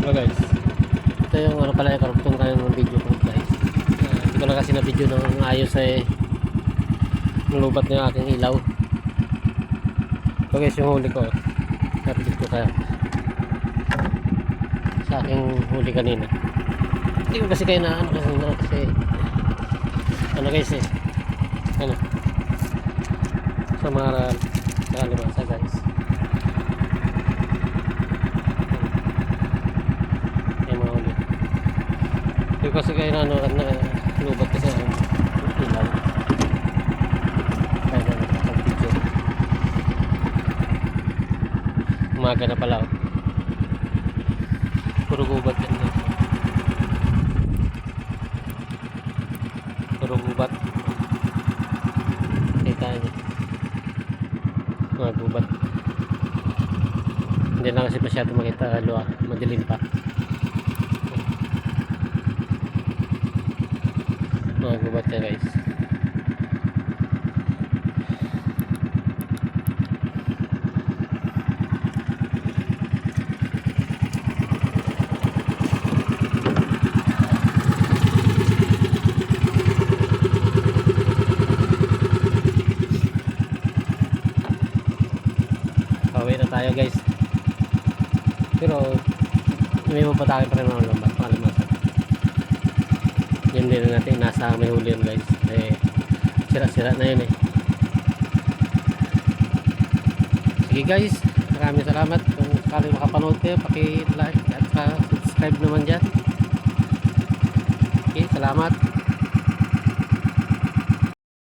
Hello guys, ito yung ano pala yung karugtong tayo ng video ko guys. Hindi ko na kasi na video ng ayos ay nulubat na yung aking ilaw. Ito guys yung huli ko, napigit ko kaya sa aking huli kanina. Hindi ko kasi kayo na ano guys ano sa mga kalimasa guys. Yung kasi kayo na lubat kasi ang ilaw kaya na nakapag-video. Umaga na pala puro gubat yan guys. Puro gubat kita nyo mga gubat, hindi lang kasi masyado makita luwa, madilim pa mga gubat yan guys. Pauwi na tayo guys, pero may mapatakin pa rin mga lambat palimasa. Yun din natin nasa may huli yun guys, sira-sira na yun Sige guys, maraming salamat. Kung sakali makapanood kayo, paki-like at subscribe naman dyan. Okay, salamat.